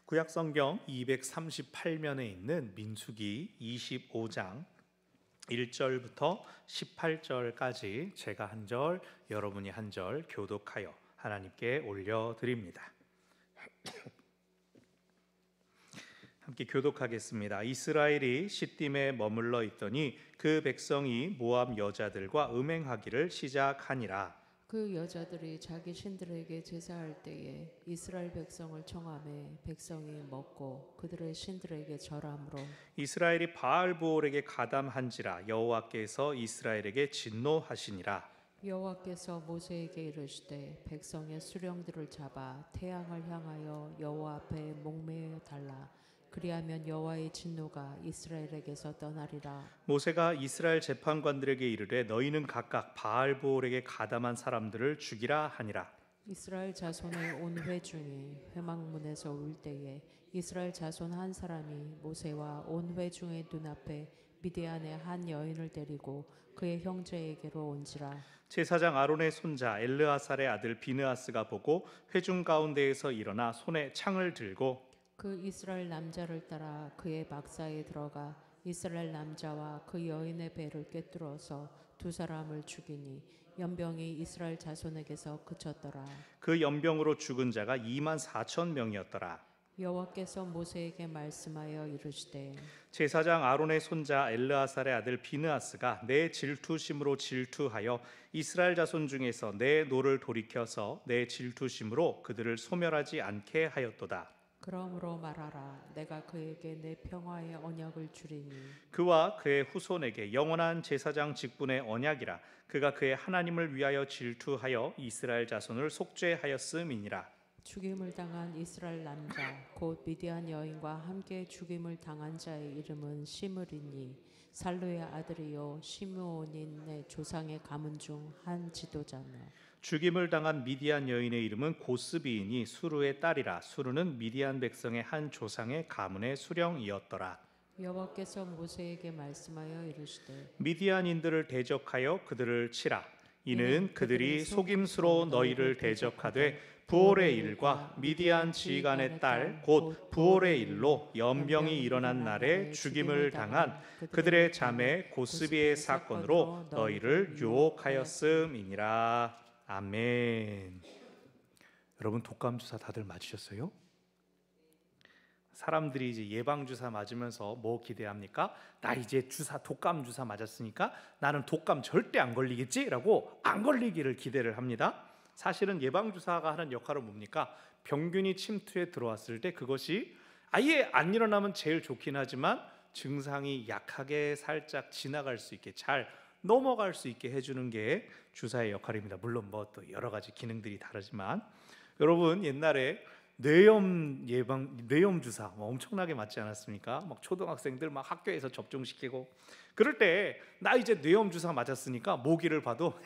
구약성경 238면에 있는 민수기 25장 1절부터 18절까지 제가 한 절, 여러분이 한 절 교독하여 하나님께 올려드립니다. 함께 교독하겠습니다. 이스라엘이 시딤에 머물러 있더니 그 백성이 모압 여자들과 음행하기를 시작하니라. 그 여자들이 자기 신들에게 제사할 때에 이스라엘 백성을 청하매 백성이 먹고 그들의 신들에게 절함으로 이스라엘이 바알보올에게 가담한지라 여호와께서 이스라엘에게 진노하시니라. 여호와께서 모세에게 이르시되 백성의 수령들을 잡아 태양을 향하여 여호와 앞에 목매어 달라. 그리하면 여호와의 진노가 이스라엘에게서 떠나리라. 모세가 이스라엘 재판관들에게 이르되 너희는 각각 바알보올에게 가담한 사람들을 죽이라 하니라. 이스라엘 자손의 온 회중이 회막문에서 울 때에 이스라엘 자손 한 사람이 모세와 온 회중의 눈앞에 미디안의 한 여인을 데리고 그의 형제에게로 온지라. 제사장 아론의 손자 엘르아살의 아들 비느하스가 보고 회중 가운데에서 일어나 손에 창을 들고 그 이스라엘 남자를 따라 그의 박사에 들어가 이스라엘 남자와 그 여인의 배를 꿰뚫어서 두 사람을 죽이니 연병이 이스라엘 자손에게서 그쳤더라. 그 연병으로 죽은 자가 24,000명이었더라. 여호와께서 모세에게 말씀하여 이르시되 제사장 아론의 손자 엘르아살의 아들 비느하스가 내 질투심으로 질투하여 이스라엘 자손 중에서 내 노를 돌이켜서 내 질투심으로 그들을 소멸하지 않게 하였도다. 그러므로 말하라. 내가 그에게 내 평화의 언약을 주리니 그와 그의 후손에게 영원한 제사장 직분의 언약이라. 그가 그의 하나님을 위하여 질투하여 이스라엘 자손을 속죄하였음이니라. 죽임을 당한 이스라엘 남자 곧 미디안 여인과 함께 죽임을 당한 자의 이름은 시므리니 살루의 아들이요 시므온인의 조상의 가문 중 한 지도자며 죽임을 당한 미디안 여인의 이름은 고스비이니 수르의 딸이라. 수르는 미디안 백성의 한 조상의 가문의 수령이었더라. 여호와께서 모세에게 말씀하여 이르시되 미디안인들을 대적하여 그들을 치라. 이는 그들이 속임수로 너희를 대적하되 부올의 일과 미디안 지휘관의 딸 곧 부올의 일로 연병이 일어난 날에 죽임을 당한 그들의 자매 고스비의 사건으로 너희를 유혹하였음이니라. 아멘. 여러분 독감 주사 다들 맞으셨어요? 사람들이 이제 예방 주사 맞으면서 뭐 기대합니까? 나 이제 독감 주사 맞았으니까 나는 독감 절대 안 걸리겠지라고 안 걸리기를 기대를 합니다. 사실은 예방 주사가 하는 역할은 뭡니까? 병균이 침투에 들어왔을 때 그것이 아예 안 일어나면 제일 좋긴 하지만 증상이 약하게 살짝 지나갈 수 있게 잘 넘어갈 수 있게 해주는 게 주사의 역할입니다. 물론 뭐 또 여러 가지 기능들이 다르지만 여러분 옛날에 뇌염 주사 엄청나게 맞지 않았습니까? 막 초등학생들 막 학교에서 접종시키고 그럴 때 나 이제 뇌염 주사 맞았으니까 모기를 봐도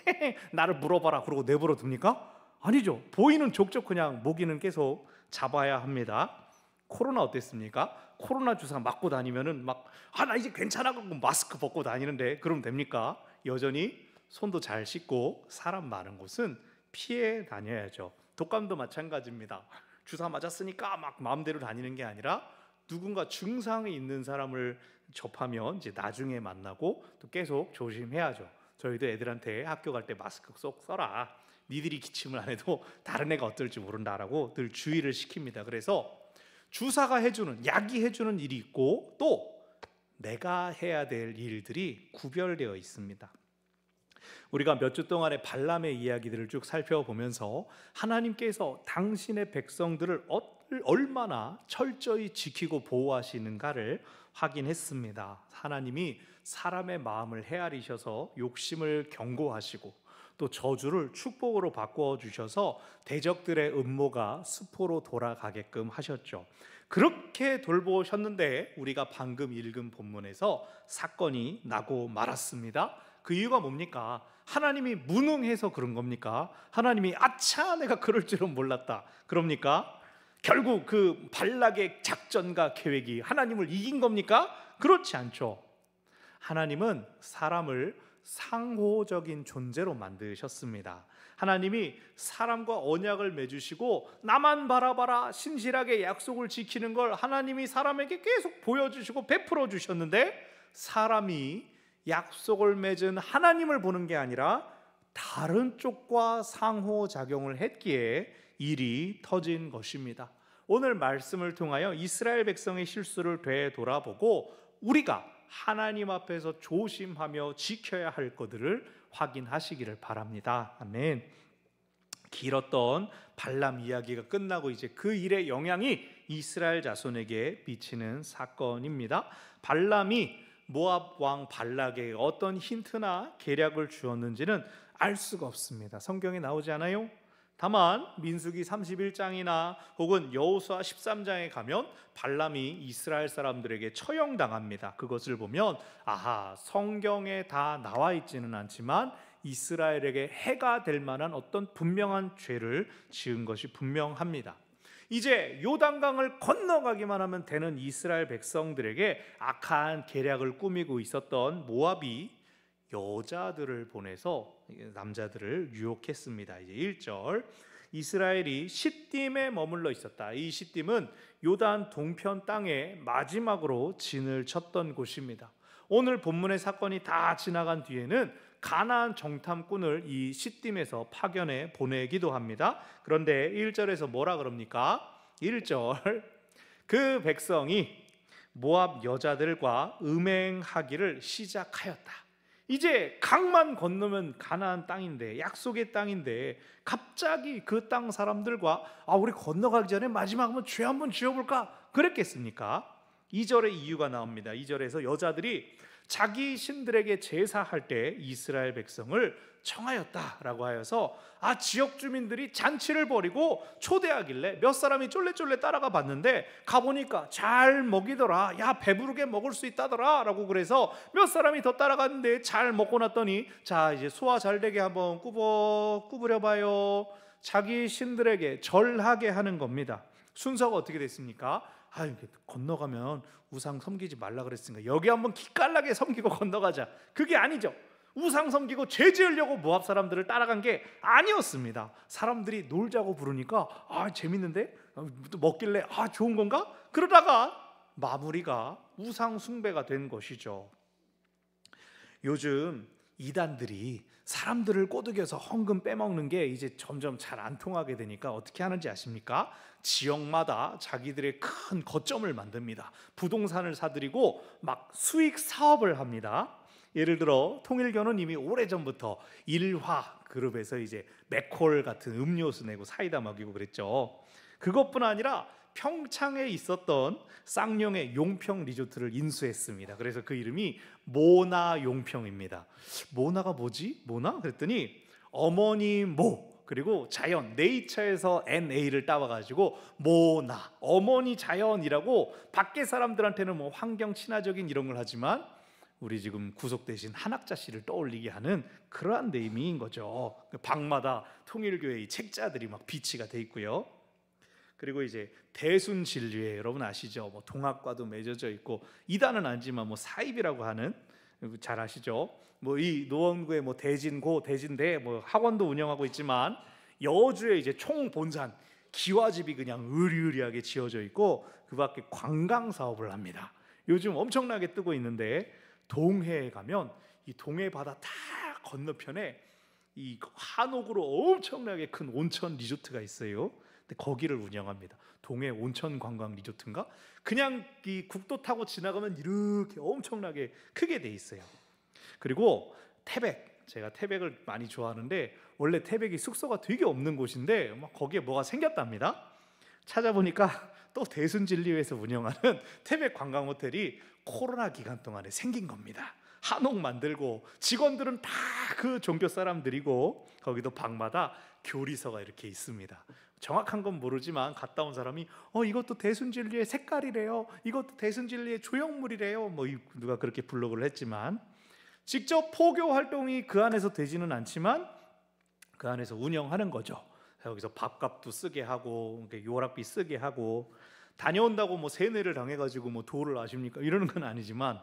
나를 물어봐라 그러고 내버려 둡니까? 아니죠. 보이는 족족 그냥 모기는 계속 잡아야 합니다. 코로나 어땠습니까? 코로나 주사 맞고 다니면은 막 나 이제 괜찮아 갖고 마스크 벗고 다니는데 그럼 됩니까? 여전히 손도 잘 씻고 사람 많은 곳은 피해 다녀야죠. 독감도 마찬가지입니다. 주사 맞았으니까 막 마음대로 다니는 게 아니라 누군가 증상이 있는 사람을 접하면 이제 나중에 만나고 또 계속 조심해야죠. 저희도 애들한테 학교 갈 때 마스크 쏙 써라. 니들이 기침을 안 해도 다른 애가 어떨지 모른다라고 늘 주의를 시킵니다. 그래서 주사가 해주는, 약이 해주는 일이 있고 또 내가 해야 될 일들이 구별되어 있습니다. 우리가 몇 주 동안의 발람의 이야기들을 쭉 살펴보면서 하나님께서 당신의 백성들을 얼마나 철저히 지키고 보호하시는가를 확인했습니다. 하나님이 사람의 마음을 헤아리셔서 욕심을 경고하시고 또 저주를 축복으로 바꾸어 주셔서 대적들의 음모가 수포로 돌아가게끔 하셨죠. 그렇게 돌보셨는데 우리가 방금 읽은 본문에서 사건이 나고 말았습니다. 그 이유가 뭡니까? 하나님이 무능해서 그런 겁니까? 하나님이 아차 내가 그럴 줄은 몰랐다 그럽니까? 결국 그 발락의 작전과 계획이 하나님을 이긴 겁니까? 그렇지 않죠. 하나님은 사람을 상호적인 존재로 만드셨습니다. 하나님이 사람과 언약을 맺으시고 나만 바라봐라 신실하게 약속을 지키는 걸 하나님이 사람에게 계속 보여주시고 베풀어 주셨는데, 사람이 약속을 맺은 하나님을 보는 게 아니라 다른 쪽과 상호작용을 했기에 일이 터진 것입니다. 오늘 말씀을 통하여 이스라엘 백성의 실수를 되돌아보고 우리가 하나님 앞에서 조심하며 지켜야 할 것들을 확인하시기를 바랍니다. 아멘. 길었던 발람 이야기가 끝나고 이제 그 일의 영향이 이스라엘 자손에게 미치는 사건입니다. 발람이 모압 왕 발락에게 어떤 힌트나 계략을 주었는지는 알 수가 없습니다. 성경에 나오지 않아요? 다만 민수기 31장이나 혹은 여호수아 13장에 가면 발람이 이스라엘 사람들에게 처형당합니다. 그것을 보면 아하, 성경에 다 나와 있지는 않지만 이스라엘에게 해가 될 만한 어떤 분명한 죄를 지은 것이 분명합니다. 이제 요단강을 건너가기만 하면 되는 이스라엘 백성들에게 악한 계략을 꾸미고 있었던 모압이 여자들을 보내서 남자들을 유혹했습니다. 이제 1절, 이스라엘이 시딤에 머물러 있었다. 이 시딤은 요단 동편 땅에 마지막으로 진을 쳤던 곳입니다. 오늘 본문의 사건이 다 지나간 뒤에는 가나안 정탐꾼을 이 시딤에서 파견해 보내기도 합니다. 그런데 1절에서 뭐라 그럽니까? 1절, 그 백성이 모압 여자들과 음행하기를 시작하였다. 이제 강만 건너면 가나안 땅인데, 약속의 땅인데 갑자기 그 땅 사람들과 우리 건너가기 전에 마지막 한번 죄 한번 지어볼까 그랬겠습니까? 2절의 이유가 나옵니다. 2절에서 여자들이 자기 신들에게 제사할 때 이스라엘 백성을 청하였다라고 하여서 지역 주민들이 잔치를 벌이고 초대하길래 몇 사람이 쫄래쫄래 따라가 봤는데 가보니까 잘 먹이더라, 야 배부르게 먹을 수 있다더라 라고, 그래서 몇 사람이 더 따라갔는데 잘 먹고 났더니 자 이제 소화 잘 되게 한번 구부려봐요. 자기 신들에게 절하게 하는 겁니다. 순서가 어떻게 됐습니까? 건너가면 우상 섬기지 말라 그랬으니까 여기 한번 기깔나게 섬기고 건너가자. 그게 아니죠. 우상 섬기고 죄 지으려고 모압 사람들을 따라간 게 아니었습니다. 사람들이 놀자고 부르니까 재밌는데, 또 먹길래 좋은 건가? 그러다가 마무리가 우상 숭배가 된 것이죠. 요즘 이단들이 사람들을 꼬드겨서 헌금 빼먹는 게 이제 점점 잘 안 통하게 되니까 어떻게 하는지 아십니까? 지역마다 자기들의 큰 거점을 만듭니다. 부동산을 사들이고 막 수익 사업을 합니다. 예를 들어 통일교는 이미 오래전부터 일화 그룹에서 이제 맥콜 같은 음료수 내고 사이다 먹이고 그랬죠. 그것뿐 아니라 평창에 있었던 쌍용의 용평 리조트를 인수했습니다. 그래서 그 이름이 모나 용평입니다. 모나가 뭐지? 모나? 그랬더니 어머니 모 그리고 자연, 네이처에서 NA를 따와가지고 모나, 어머니 자연이라고 밖에 사람들한테는 뭐 환경 친화적인 이런 걸 하지만 우리 지금 구속되신 한학자 씨를 떠올리게 하는 그러한 네이밍인 거죠. 방마다 통일교회의 책자들이 막 비치가 돼 있고요. 그리고 이제 대순진리회 여러분 아시죠? 뭐 동학과도 맺어져 있고, 이단은 아니지만 뭐 사입이라고 하는, 잘 아시죠? 뭐 이 노원구에 뭐 대진고, 대진대 뭐 학원도 운영하고 있지만 여주에 이제 총본산 기와집이 그냥 으리으리하게 지어져 있고 그 밖에 관광 사업을 합니다. 요즘 엄청나게 뜨고 있는데 동해에 가면 이 동해 바다 다 건너편에 이 한옥으로 엄청나게 큰 온천 리조트가 있어요. 근데 거기를 운영합니다. 동해 온천 관광 리조트인가? 그냥 이 국도 타고 지나가면 이렇게 엄청나게 크게 돼 있어요. 그리고 태백, 제가 태백을 많이 좋아하는데 원래 태백이 숙소가 되게 없는 곳인데 막 거기에 뭐가 생겼답니다. 찾아보니까 또 대순진리회에서 운영하는 태백 관광 호텔이 코로나 기간 동안에 생긴 겁니다. 한옥 만들고 직원들은 다 그 종교 사람들이고 거기도 방마다 교리서가 이렇게 있습니다. 정확한 건 모르지만 갔다 온 사람이 이것도 대순진리의 색깔이래요, 이것도 대순진리의 조형물이래요, 뭐 누가 그렇게 블로그를 했지만 직접 포교 활동이 그 안에서 되지는 않지만 그 안에서 운영하는 거죠. 여기서 밥값도 쓰게 하고 요락비 쓰게 하고, 다녀온다고 뭐 세뇌를 당해가지고 뭐 도를 아십니까? 이러는 건 아니지만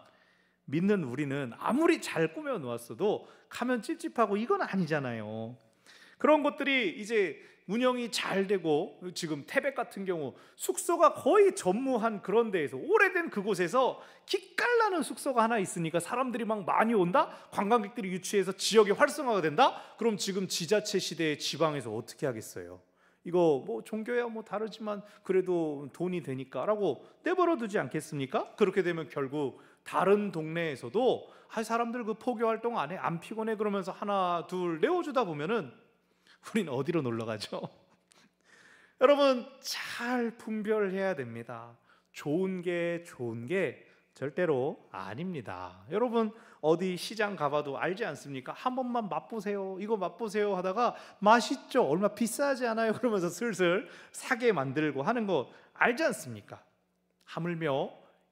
믿는 우리는 아무리 잘 꾸며 놓았어도 가면 찝찝하고 이건 아니잖아요. 그런 것들이 이제 운영이 잘 되고, 지금 태백 같은 경우 숙소가 거의 전무한 그런 데에서, 오래된 그곳에서 기깔나는 숙소가 하나 있으니까 사람들이 막 많이 온다? 관광객들이 유치해서 지역이 활성화가 된다? 그럼 지금 지자체 시대의 지방에서 어떻게 하겠어요? 이거 뭐 종교야 뭐 다르지만 그래도 돈이 되니까 라고 내버려 두지 않겠습니까? 그렇게 되면 결국 다른 동네에서도 사람들 그 포교 활동 안 해? 안 피곤해? 그러면서 하나 둘 내어주다 보면은 우린 어디로 놀러 가죠? 여러분, 잘 분별해야 됩니다. 좋은 게 절대로 아닙니다. 여러분, 어디 시장 가봐도 알지 않습니까? 한 번만 맛보세요, 이거 맛보세요 하다가 맛있죠? 얼마 비싸지 않아요? 그러면서 슬슬 사게 만들고 하는 거 알지 않습니까? 하물며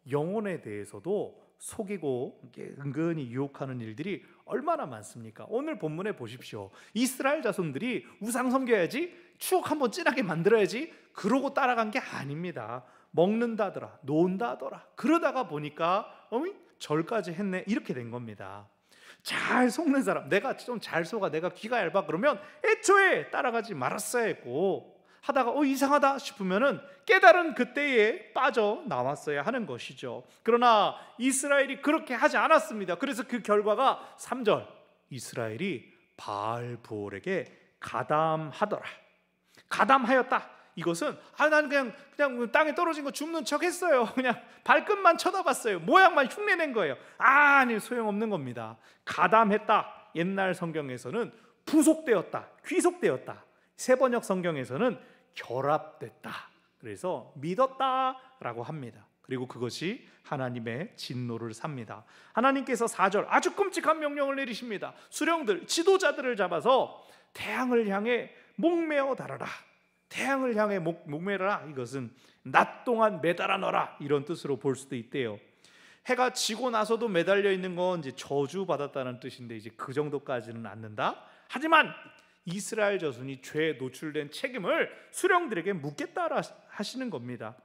영혼에 대해서도 속이고 은근히 유혹하는 일들이 얼마나 많습니까? 오늘 본문에 보십시오. 이스라엘 자손들이 우상 섬겨야지, 추억 한번 진하게 만들어야지 그러고 따라간 게 아닙니다. 먹는다더라, 논다더라, 그러다가 보니까 절까지 했네, 이렇게 된 겁니다. 잘 속는 사람, 내가 좀 잘 속아, 내가 귀가 얇아 그러면 애초에 따라가지 말았어야 했고, 하다가 이상하다 싶으면은 깨달은 그때에 빠져나왔어야 하는 것이죠. 그러나 이스라엘이 그렇게 하지 않았습니다. 그래서 그 결과가 3절, 이스라엘이 바알브올에게 가담하더라. 가담하였다. 이것은 난 그냥 땅에 떨어진 거 줍는 척 했어요. 그냥 발끝만 쳐다봤어요. 모양만 흉내낸 거예요. 아니, 소용없는 겁니다. 가담했다. 옛날 성경에서는 부속되었다, 귀속되었다. 세번역 성경에서는 결합됐다. 그래서 믿었다라고 합니다. 그리고 그것이 하나님의 진노를 삽니다. 하나님께서 4절 아주 끔찍한 명령을 내리십니다. 수령들, 지도자들을 잡아서 태양을 향해 목매어 달아라. 태양을 향해 목매라. 이것은 낮 동안 매달아 넣어라, 이런 뜻으로 볼 수도 있대요. 해가 지고 나서도 매달려 있는 건 이제 저주받았다는 뜻인데, 이제 그 정도까지는 않는다. 하지만 이스라엘 자손이 죄에 노출된 책임을 수령들에게 묻겠다 하시는 겁니다.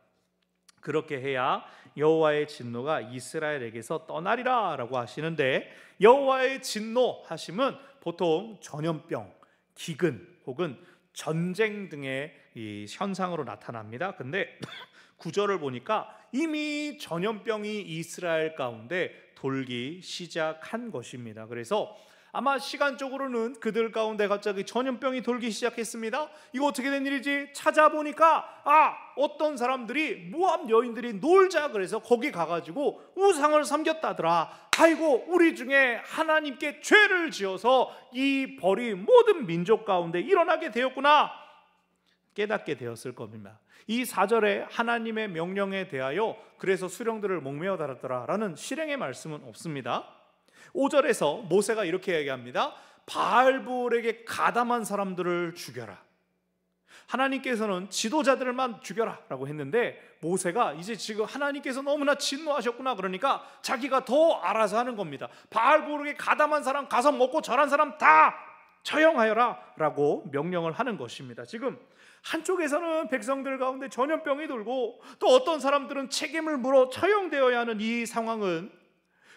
그렇게 해야 여호와의 진노가 이스라엘에게서 떠나리라 라고 하시는데, 여호와의 진노 하심은 보통 전염병, 기근 혹은 전쟁 등의 이 현상으로 나타납니다. 근데 구절을 보니까 이미 전염병이 이스라엘 가운데 돌기 시작한 것입니다. 그래서 아마 시간적으로는 그들 가운데 갑자기 전염병이 돌기 시작했습니다. 이거 어떻게 된 일이지? 찾아보니까 어떤 사람들이, 모압 여인들이 놀자 그래서 거기 가가지고 우상을 섬겼다더라. 아이고, 우리 중에 하나님께 죄를 지어서 이 벌이 모든 민족 가운데 일어나게 되었구나 깨닫게 되었을 겁니다. 이 4절에 하나님의 명령에 대하여 그래서 수령들을 목매어 달았더라 라는 실행의 말씀은 없습니다. 5절에서 모세가 이렇게 얘기합니다. 바알브올에게 가담한 사람들을 죽여라. 하나님께서는 지도자들만 죽여라 라고 했는데, 모세가 이제 지금 하나님께서 너무나 진노하셨구나 그러니까 자기가 더 알아서 하는 겁니다. 바알브올에게 가담한 사람 가서 먹고 절한 사람 다 처형하여라 라고 명령을 하는 것입니다. 지금 한쪽에서는 백성들 가운데 전염병이 돌고, 또 어떤 사람들은 책임을 물어 처형되어야 하는 이 상황은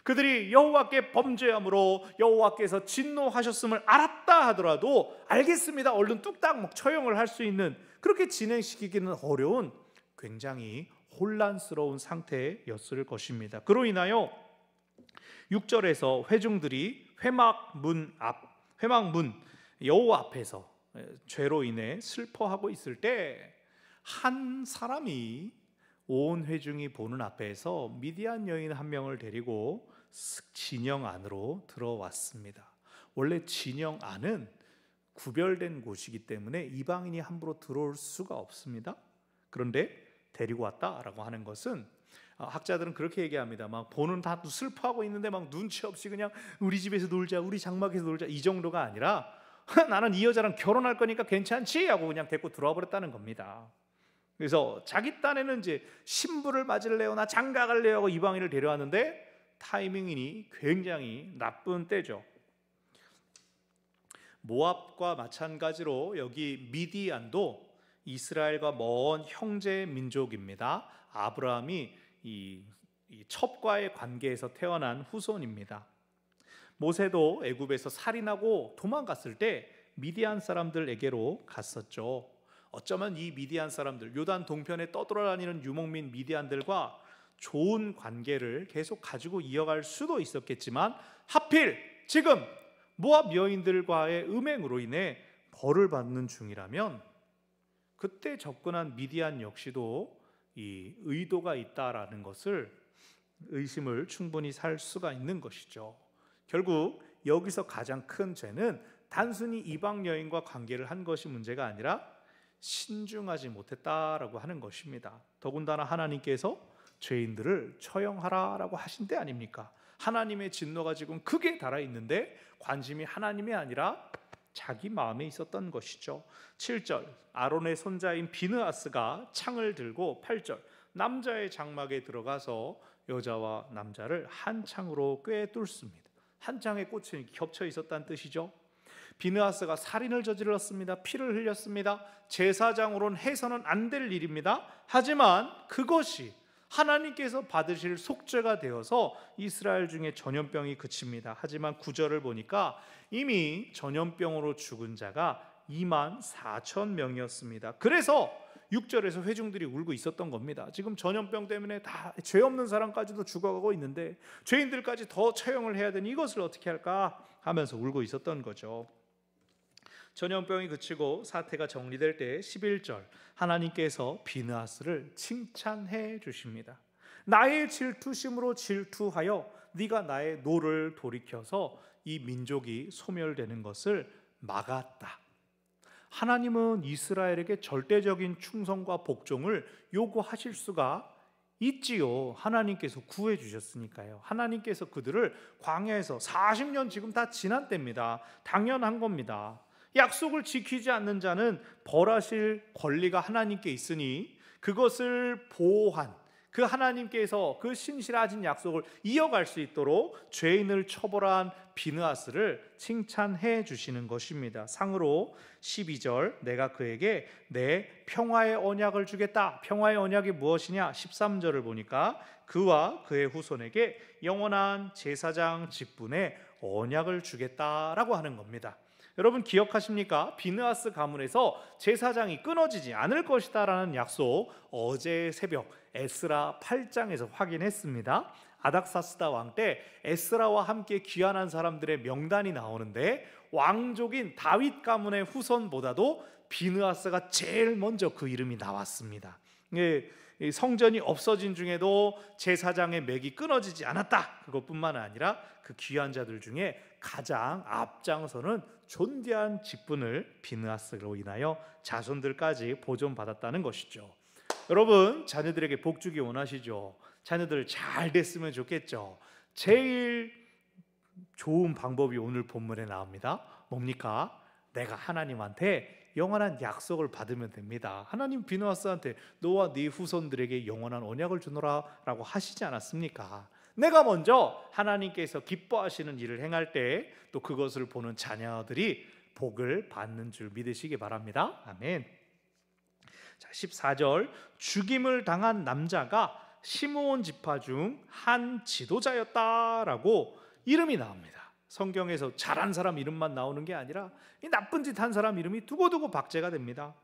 그들이 여호와께 범죄함으로 여호와께서 진노하셨음을 알았다 하더라도 알겠습니다, 얼른 뚝딱 막 처형을 할 수 있는, 그렇게 진행시키기는 어려운 굉장히 혼란스러운 상태였을 것입니다. 그로 인하여 6절에서 회중들이 회막문 여호와 앞에서 죄로 인해 슬퍼하고 있을 때 한 사람이 온 회중이 보는 앞에서 미디안 여인 한 명을 데리고 진영 안으로 들어왔습니다. 원래 진영 안은 구별된 곳이기 때문에 이방인이 함부로 들어올 수가 없습니다. 그런데 데리고 왔다라고 하는 것은, 학자들은 그렇게 얘기합니다. 막 보는 다 슬퍼하고 있는데 막 눈치 없이 그냥 우리 집에서 놀자, 우리 장막에서 놀자, 이 정도가 아니라 나는 이 여자랑 결혼할 거니까 괜찮지 하고 그냥 데리고 들어와 버렸다는 겁니다. 그래서 자기 딴에는 이제 신부를 맞을래요나 장가갈래요 하고 이방인을 데려왔는데 타이밍이 굉장히 나쁜 때죠. 모압과 마찬가지로 여기 미디안도 이스라엘과 먼 형제 민족입니다. 아브라함이 이 첩과의 관계에서 태어난 후손입니다. 모세도 애굽에서 살인하고 도망갔을 때 미디안 사람들에게로 갔었죠. 어쩌면 이 미디안 사람들, 요단 동편에 떠돌아다니는 유목민 미디안들과 좋은 관계를 계속 가지고 이어갈 수도 있었겠지만 하필 지금 모압 여인들과의 음행으로 인해 벌을 받는 중이라면 그때 접근한 미디안 역시도 이 의도가 있다라는 것을 의심을 충분히 살 수가 있는 것이죠. 결국 여기서 가장 큰 죄는 단순히 이방 여인과 관계를 한 것이 문제가 아니라 신중하지 못했다라고 하는 것입니다. 더군다나 하나님께서 죄인들을 처형하라라고 하신 때 아닙니까? 하나님의 진노가 지금 크게 달아 있는데 관심이 하나님이 아니라 자기 마음에 있었던 것이죠. 7절 아론의 손자인 비느하스가 창을 들고 8절 남자의 장막에 들어가서 여자와 남자를 한 창으로 꿰뚫습니다. 한 창에 꽃이 겹쳐 있었다는 뜻이죠. 비느하스가 살인을 저질렀습니다. 피를 흘렸습니다. 제사장으로는 해서는 안 될 일입니다. 하지만 그것이 하나님께서 받으실 속죄가 되어서 이스라엘 중에 전염병이 그칩니다. 하지만 9절을 보니까 이미 전염병으로 죽은 자가 24,000명이었습니다. 그래서 6절에서 회중들이 울고 있었던 겁니다. 지금 전염병 때문에 다 죄 없는 사람까지도 죽어가고 있는데 죄인들까지 더 처형을 해야 되니 이것을 어떻게 할까 하면서 울고 있었던 거죠. 전염병이 그치고 사태가 정리될 때 11절 하나님께서 비느하스를 칭찬해 주십니다. 나의 질투심으로 질투하여 네가 나의 노를 돌이켜서 이 민족이 소멸되는 것을 막았다. 하나님은 이스라엘에게 절대적인 충성과 복종을 요구하실 수가 있지요. 하나님께서 구해 주셨으니까요. 하나님께서 그들을 광야에서 40년 지금 다 지난 때입니다. 당연한 겁니다. 약속을 지키지 않는 자는 벌하실 권리가 하나님께 있으니 그것을 보호한 그 하나님께서 그 신실하신 약속을 이어갈 수 있도록 죄인을 처벌한 비느하스를 칭찬해 주시는 것입니다. 상으로 12절 내가 그에게 내 평화의 언약을 주겠다. 평화의 언약이 무엇이냐? 13절을 보니까 그와 그의 후손에게 영원한 제사장 직분의 언약을 주겠다라고 하는 겁니다. 여러분 기억하십니까? 비느하스 가문에서 제사장이 끊어지지 않을 것이다 라는 약속 어제 새벽 에스라 8장에서 확인했습니다. 아닥사스다 왕 때 에스라와 함께 귀환한 사람들의 명단이 나오는데 왕족인 다윗 가문의 후손보다도 비느하스가 제일 먼저 그 이름이 나왔습니다. 성전이 없어진 중에도 제사장의 맥이 끊어지지 않았다. 그것뿐만 아니라 그 귀한 자들 중에 가장 앞장서는 존귀한 직분을 비느하스로 인하여 자손들까지 보존받았다는 것이죠. 여러분 자녀들에게 복 주기 원하시죠? 자녀들 잘 됐으면 좋겠죠? 제일 좋은 방법이 오늘 본문에 나옵니다. 뭡니까? 내가 하나님한테 영원한 약속을 받으면 됩니다. 하나님 비느하스한테 너와 네 후손들에게 영원한 언약을 주노라 라고 하시지 않았습니까? 내가 먼저 하나님께서 기뻐하시는 일을 행할 때 또 그것을 보는 자녀들이 복을 받는 줄 믿으시기 바랍니다. 아멘. 자, 14절 죽임을 당한 남자가 시므온 지파 중 한 지도자였다라고 이름이 나옵니다. 성경에서 잘한 사람 이름만 나오는 게 아니라 이 나쁜 짓 한 사람 이름이 두고두고 박제가 됩니다.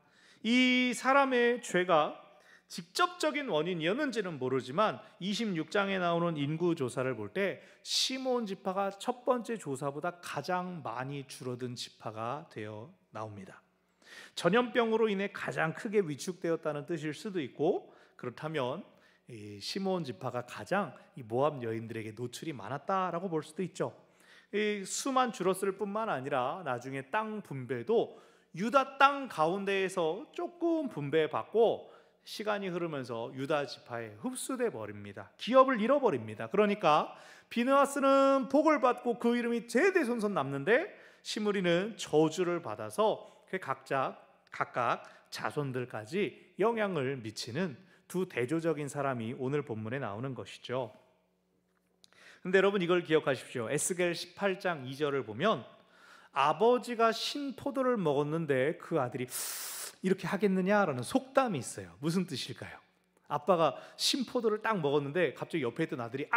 이 사람의 죄가 직접적인 원인이었는지는 모르지만 26장에 나오는 인구 조사를 볼 때 시므온 지파가 첫 번째 조사보다 가장 많이 줄어든 지파가 되어 나옵니다. 전염병으로 인해 가장 크게 위축되었다는 뜻일 수도 있고 그렇다면 이 시므온 지파가 가장 이 모압 여인들에게 노출이 많았다라고 볼 수도 있죠. 이 수만 줄었을 뿐만 아니라 나중에 땅 분배도 유다 땅 가운데에서 조금 분배받고 시간이 흐르면서 유다 지파에 흡수돼 버립니다. 기업을 잃어버립니다. 그러니까 비느하스는 복을 받고 그 이름이 대대손손 남는데 시므리는 저주를 받아서 각각 자손들까지 영향을 미치는 두 대조적인 사람이 오늘 본문에 나오는 것이죠. 근데 여러분 이걸 기억하십시오. 에스겔 18장 2절을 보면 아버지가 신포도를 먹었는데 그 아들이 이렇게 하겠느냐라는 속담이 있어요. 무슨 뜻일까요? 아빠가 신포도를 딱 먹었는데 갑자기 옆에 있던 아들이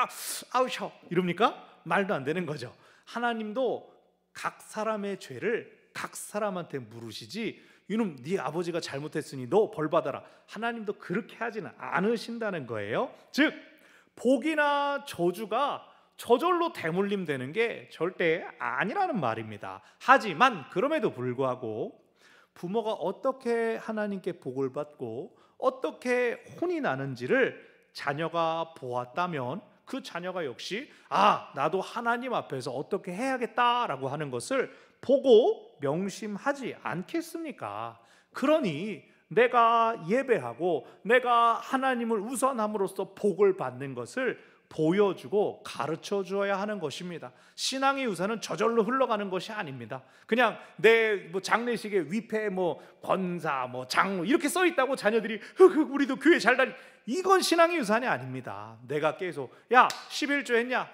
아우셔 이럽니까? 말도 안 되는 거죠. 하나님도 각 사람의 죄를 각 사람한테 물으시지 이놈 네 아버지가 잘못했으니 너 벌 받아라. 하나님도 그렇게 하지는 않으신다는 거예요. 즉 복이나 저주가 저절로 대물림되는 게 절대 아니라는 말입니다. 하지만 그럼에도 불구하고 부모가 어떻게 하나님께 복을 받고 어떻게 혼이 나는지를 자녀가 보았다면 그 자녀가 역시 나도 하나님 앞에서 어떻게 해야겠다라고 하는 것을 보고 명심하지 않겠습니까? 그러니 내가 예배하고 내가 하나님을 우선함으로써 복을 받는 것을 보여주고 가르쳐 주어야 하는 것입니다. 신앙의 유산은 저절로 흘러가는 것이 아닙니다. 그냥 내 장례식에 위패 권사 장로 이렇게 써 있다고 자녀들이 우리도 교회 잘 다니, 이건 신앙의 유산이 아닙니다. 내가 계속 11조 했냐,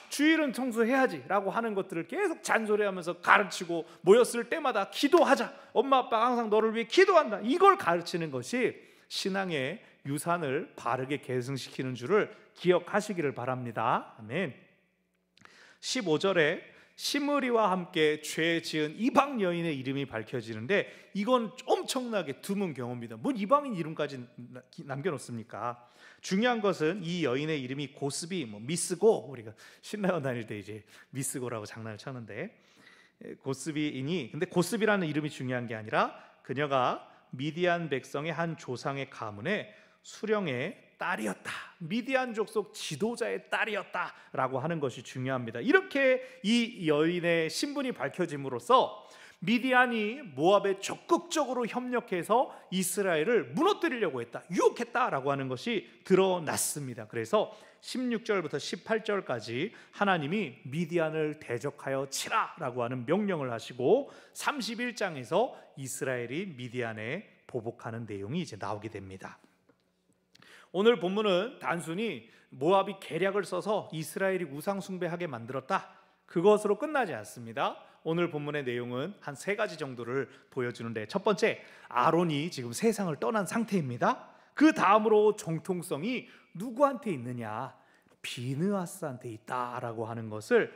주일은 청소해야지 라고 하는 것들을 계속 잔소리하면서 가르치고 모였을 때마다 기도하자, 엄마 아빠가 항상 너를 위해 기도한다, 이걸 가르치는 것이 신앙의 유산을 바르게 계승시키는 줄을 기억하시기를 바랍니다. 아멘. 15절에 시므리와 함께 죄 지은 이방 여인의 이름이 밝혀지는데 이건 엄청나게 드문 경우입니다. 뭔 이방인 이름까지 남겨놓습니까? 중요한 것은 이 여인의 이름이 고스비, 미스고, 우리가 신라원 다닐 때 이제 미스고라고 장난을 쳤는데 고스비이니, 근데 고스비라는 이름이 중요한 게 아니라 그녀가 미디안 백성의 한 조상의 가문에 수령의 딸이었다, 미디안 족속 지도자의 딸이었다라고 하는 것이 중요합니다. 이렇게 이 여인의 신분이 밝혀짐으로써 미디안이 모압에 적극적으로 협력해서 이스라엘을 무너뜨리려고 했다, 유혹했다라고 하는 것이 드러났습니다. 그래서 16절부터 18절까지 하나님이 미디안을 대적하여 치라라고 하는 명령을 하시고 31장에서 이스라엘이 미디안에 보복하는 내용이 이제 나오게 됩니다. 오늘 본문은 단순히 모압이 계략을 써서 이스라엘이 우상 숭배하게 만들었다, 그것으로 끝나지 않습니다. 오늘 본문의 내용은 한 3가지 정도를 보여주는데, 첫 번째, 아론이 지금 세상을 떠난 상태입니다. 그 다음으로 정통성이 누구한테 있느냐, 비느하스한테 있다라고 하는 것을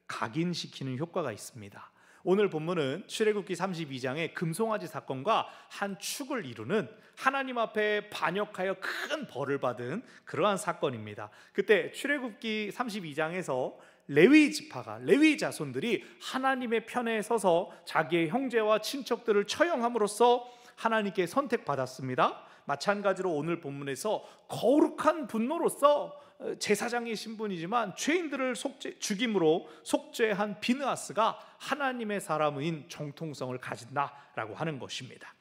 각인시키는 효과가 있습니다. 오늘 본문은 출애굽기 32장의 금송아지 사건과 한 축을 이루는, 하나님 앞에 반역하여 큰 벌을 받은 그러한 사건입니다. 그때 출애굽기 32장에서 레위 지파가, 레위 자손들이 하나님의 편에 서서 자기의 형제와 친척들을 처형함으로써 하나님께 선택받았습니다. 마찬가지로 오늘 본문에서 거룩한 분노로서 제사장의 신분이지만 죄인들을 죽임으로 속죄한 비느하스가 하나님의 사람인 정통성을 가진다라고 하는 것입니다.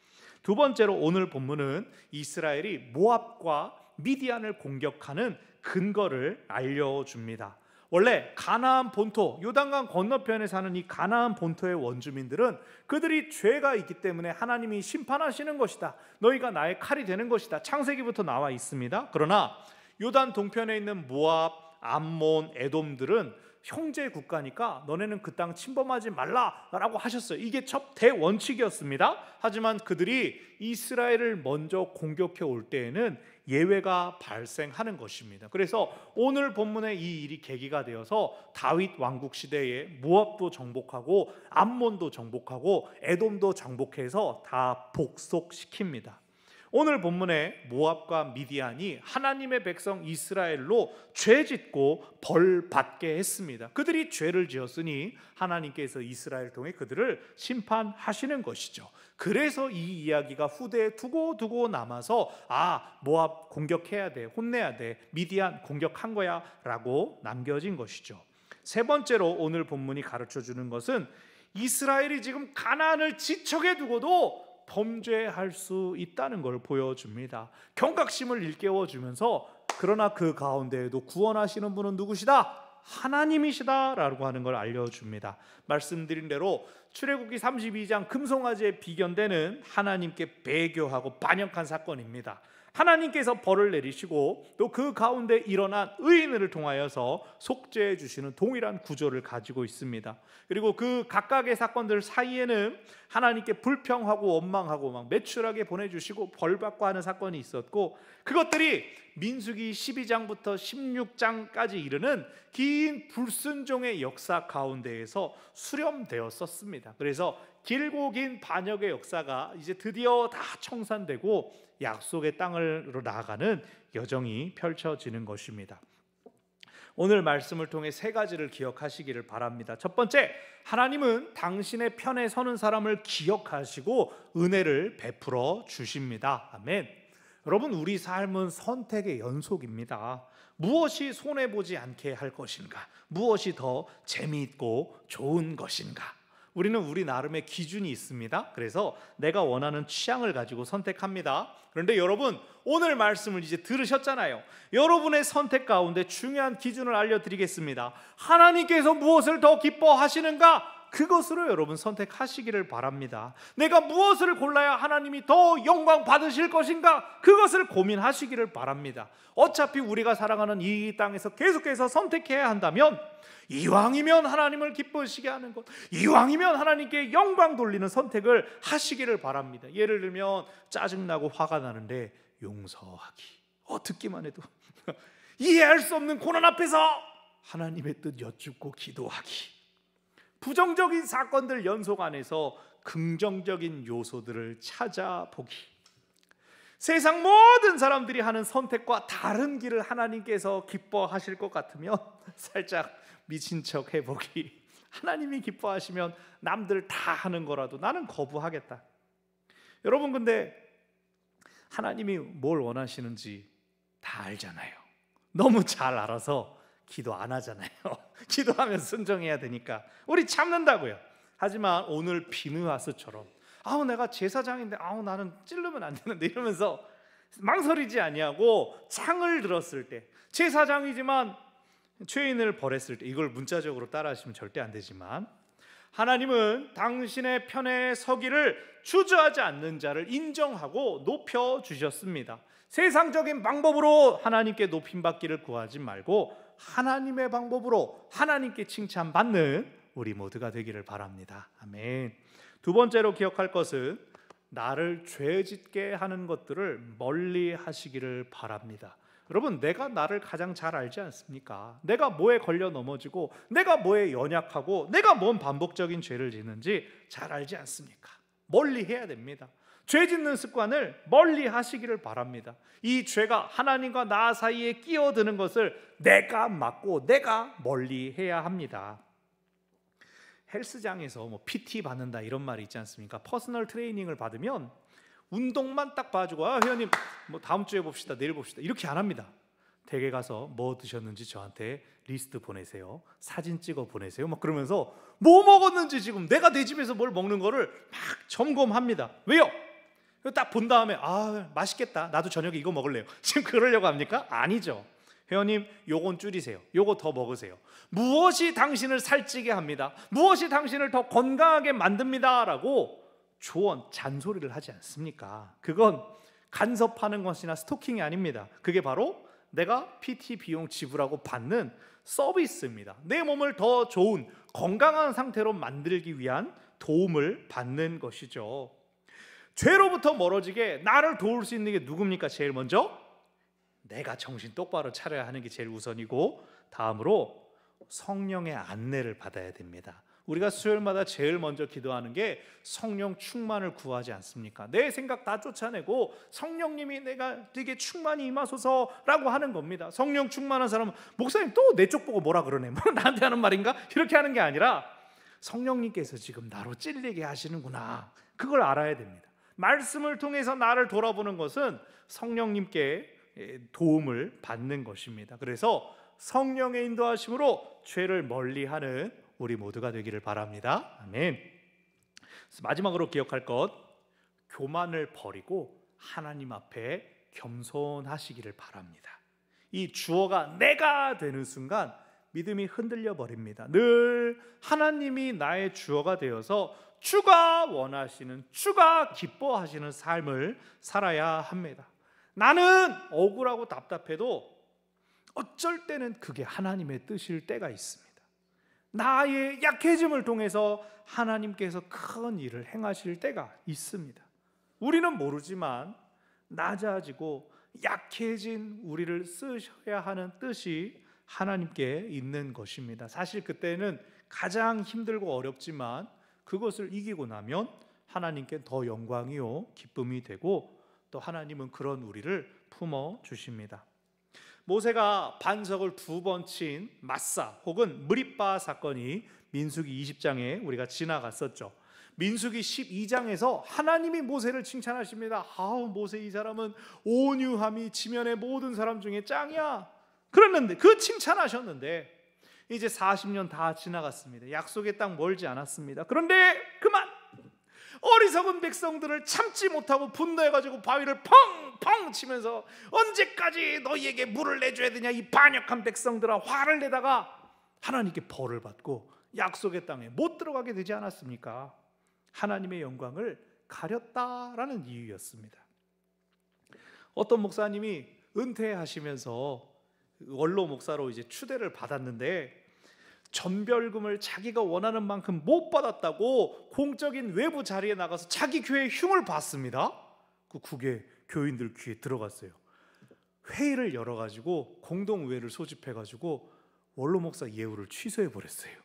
두 번째로 오늘 본문은 이스라엘이 모압과 미디안을 공격하는 근거를 알려줍니다. 원래 가나안 본토, 요단강 건너편에 사는 이 가나안 본토의 원주민들은 그들이 죄가 있기 때문에 하나님이 심판하시는 것이다, 너희가 나의 칼이 되는 것이다, 창세기부터 나와 있습니다. 그러나 요단 동편에 있는 모압, 암몬, 에돔들은 형제 국가니까 너네는 그 땅 침범하지 말라라고 하셨어요. 이게 첫 대원칙이었습니다. 하지만 그들이 이스라엘을 먼저 공격해 올 때에는 예외가 발생하는 것입니다. 그래서 오늘 본문의 이 일이 계기가 되어서 다윗 왕국 시대에 모압도 정복하고 암몬도 정복하고 에돔도 정복해서 다 복속시킵니다. 오늘 본문에 모압과 미디안이 하나님의 백성 이스라엘로 죄짓고 벌 받게 했습니다. 그들이 죄를 지었으니 하나님께서 이스라엘 통해 그들을 심판하시는 것이죠. 그래서 이 이야기가 후대에 두고 남아서 모압 공격해야 돼, 혼내야 돼, 미디안 공격한 거야 라고 남겨진 것이죠. 세 번째로 오늘 본문이 가르쳐주는 것은 이스라엘이 지금 가나안을 지척에 두고도 범죄할 수 있다는 걸 보여줍니다. 경각심을 일깨워주면서 그러나 그 가운데에도 구원하시는 분은 누구시다? 하나님이시다라고 하는 걸 알려줍니다. 말씀드린 대로 출애굽기 32장 금송아지에 비견되는 하나님께 배교하고 반역한 사건입니다. 하나님께서 벌을 내리시고 또 그 가운데 일어난 의인을 통하여서 속죄해 주시는 동일한 구조를 가지고 있습니다. 그리고 그 각각의 사건들 사이에는 하나님께 불평하고 원망하고 막 매출하게 보내주시고 벌받고 하는 사건이 있었고, 그것들이 민수기 12장부터 16장까지 이르는 긴 불순종의 역사 가운데에서 수렴되었었습니다. 그래서 길고 긴 반역의 역사가 이제 드디어 다 청산되고 약속의 땅으로 나아가는 여정이 펼쳐지는 것입니다. 오늘 말씀을 통해 세 가지를 기억하시기를 바랍니다. 첫 번째, 하나님은 당신의 편에 서는 사람을 기억하시고 은혜를 베풀어 주십니다. 아멘. 여러분, 우리 삶은 선택의 연속입니다. 무엇이 손해보지 않게 할 것인가? 무엇이 더 재미있고 좋은 것인가? 우리는 우리 나름의 기준이 있습니다. 그래서 내가 원하는 취향을 가지고 선택합니다. 그런데 여러분, 오늘 말씀을 이제 들으셨잖아요. 여러분의 선택 가운데 중요한 기준을 알려드리겠습니다. 하나님께서 무엇을 더 기뻐하시는가? 그것으로 여러분 선택하시기를 바랍니다. 내가 무엇을 골라야 하나님이 더 영광 받으실 것인가? 그것을 고민하시기를 바랍니다. 어차피 우리가 살아가는 이 땅에서 계속해서 선택해야 한다면, 이왕이면 하나님을 기쁘시게 하는 것, 이왕이면 하나님께 영광 돌리는 선택을 하시기를 바랍니다. 예를 들면 짜증나고 화가 나는데 용서하기, 듣기만 해도 이해할 수 없는 고난 앞에서 하나님의 뜻 여쭙고 기도하기, 부정적인 사건들 연속 안에서 긍정적인 요소들을 찾아보기, 세상 모든 사람들이 하는 선택과 다른 길을 하나님께서 기뻐하실 것 같으면 살짝 미친 척 해보기, 하나님이 기뻐하시면 남들 다 하는 거라도 나는 거부하겠다. 여러분, 근데 하나님이 뭘 원하시는지 다 알잖아요. 너무 잘 알아서 기도 안 하잖아요. 기도하면 순종해야 되니까 우리 참는다고요. 하지만 오늘 비느하스처럼 내가 제사장인데 나는 찔르면 안 되는데 이러면서 망설이지 아니하고 창을 들었을 때, 제사장이지만 죄인을 벌했을 때, 이걸 문자적으로 따라하시면 절대 안 되지만, 하나님은 당신의 편에 서기를 주저하지 않는 자를 인정하고 높여주셨습니다. 세상적인 방법으로 하나님께 높임받기를 구하지 말고 하나님의 방법으로 하나님께 칭찬받는 우리 모두가 되기를 바랍니다. 아멘. 두 번째로 기억할 것은 나를 죄짓게 하는 것들을 멀리 하시기를 바랍니다. 여러분, 내가 나를 가장 잘 알지 않습니까? 내가 뭐에 걸려 넘어지고 내가 뭐에 연약하고 내가 뭔 반복적인 죄를 짓는지 잘 알지 않습니까? 멀리 해야 됩니다. 죄 짓는 습관을 멀리 하시기를 바랍니다. 이 죄가 하나님과 나 사이에 끼어드는 것을 내가 막고 내가 멀리 해야 합니다. 헬스장에서 PT 받는다 이런 말이 있지 않습니까? 퍼스널 트레이닝을 받으면 운동만 딱 봐주고 회원님 다음 주에 봅시다, 내일 봅시다 이렇게 안 합니다. 댁에 가서 뭐 드셨는지 저한테 리스트 보내세요, 사진 찍어 보내세요, 그러면서 뭐 먹었는지 지금 내가 내 집에서 뭘 먹는 거를 막 점검합니다. 왜요? 딱 본 다음에 맛있겠다, 나도 저녁에 이거 먹을래요. 지금 그러려고 합니까? 아니죠. 회원님, 요건 줄이세요, 요거 더 먹으세요. 무엇이 당신을 살찌게 합니다, 무엇이 당신을 더 건강하게 만듭니다 라고 조언, 잔소리를 하지 않습니까? 그건 간섭하는 것이나 스토킹이 아닙니다. 그게 바로 내가 PT 비용 지불하고 받는 서비스입니다. 내 몸을 더 좋은 건강한 상태로 만들기 위한 도움을 받는 것이죠. 죄로부터 멀어지게 나를 도울 수 있는 게 누굽니까? 제일 먼저 내가 정신 똑바로 차려야 하는 게 제일 우선이고, 다음으로 성령의 안내를 받아야 됩니다. 우리가 수요일마다 제일 먼저 기도하는 게 성령 충만을 구하지 않습니까? 내 생각 다 쫓아내고 성령님이 내게 충만히 임하소서라고 하는 겁니다. 성령 충만한 사람은 목사님 또 내 쪽 보고 뭐라 그러네, 나한테 하는 말인가? 이렇게 하는 게 아니라 성령님께서 지금 나로 찔리게 하시는구나, 그걸 알아야 됩니다. 말씀을 통해서 나를 돌아보는 것은 성령님께 도움을 받는 것입니다. 그래서 성령의 인도하심으로 죄를 멀리하는 우리 모두가 되기를 바랍니다. 아멘. 마지막으로 기억할 것, 교만을 버리고 하나님 앞에 겸손하시기를 바랍니다. 이 주어가 내가 되는 순간 믿음이 흔들려 버립니다. 늘 하나님이 나의 주어가 되어서 주가 원하시는, 주가 기뻐하시는 삶을 살아야 합니다. 나는 억울하고 답답해도 어쩔 때는 그게 하나님의 뜻일 때가 있습니다. 나의 약해짐을 통해서 하나님께서 큰 일을 행하실 때가 있습니다. 우리는 모르지만 낮아지고 약해진 우리를 쓰셔야 하는 뜻이 하나님께 있는 것입니다. 사실 그때는 가장 힘들고 어렵지만 그것을 이기고 나면 하나님께 더 영광이요 기쁨이 되고 또 하나님은 그런 우리를 품어 주십니다. 모세가 반석을 2번 친 마사 혹은 무리빠 사건이 민수기 20장에 우리가 지나갔었죠. 민수기 12장에서 하나님이 모세를 칭찬하십니다. 아우, 모세 이 사람은 온유함이 지면의 모든 사람 중에 짱이야. 그랬는데 그 칭찬하셨는데 이제 40년 다 지나갔습니다. 약속의 땅 멀지 않았습니다. 그런데 그만 어리석은 백성들을 참지 못하고 분노해가지고 바위를 펑펑 치면서 언제까지 너희에게 물을 내줘야 되냐 이 반역한 백성들아, 화를 내다가 하나님께 벌을 받고 약속의 땅에 못 들어가게 되지 않았습니까? 하나님의 영광을 가렸다라는 이유였습니다. 어떤 목사님이 은퇴하시면서 원로 목사로 이제 추대를 받았는데 전별금을 자기가 원하는 만큼 못 받았다고 공적인 외부 자리에 나가서 자기 교회의 흉을 봤습니다. 그게 교인들 귀에 들어갔어요. 회의를 열어가지고 공동의회를 소집해가지고 원로 목사 예우를 취소해버렸어요.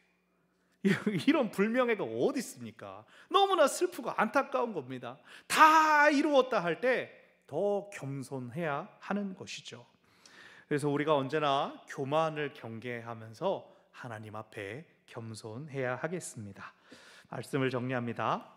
이런 불명예가 어디 있습니까? 너무나 슬프고 안타까운 겁니다. 다 이루었다 할 때 더 겸손해야 하는 것이죠. 그래서 우리가 언제나 교만을 경계하면서 하나님 앞에 겸손해야 하겠습니다. 말씀을 정리합니다.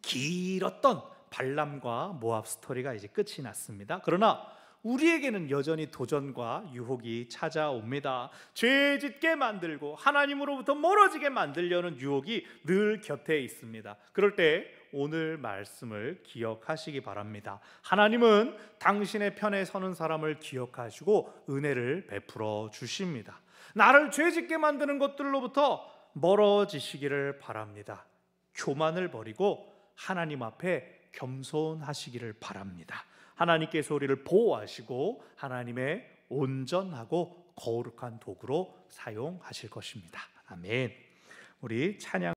길었던 발람과 모압 스토리가 이제 끝이 났습니다. 그러나 우리에게는 여전히 도전과 유혹이 찾아옵니다. 죄짓게 만들고 하나님으로부터 멀어지게 만들려는 유혹이 늘 곁에 있습니다. 그럴 때 오늘 말씀을 기억하시기 바랍니다. 하나님은 당신의 편에 서는 사람을 기억하시고 은혜를 베풀어 주십니다. 나를 죄짓게 만드는 것들로부터 멀어지시기를 바랍니다. 교만을 버리고 하나님 앞에 겸손하시기를 바랍니다. 하나님께서 우리를 보호하시고 하나님의 온전하고 거룩한 도구로 사용하실 것입니다. 아멘. 우리 찬양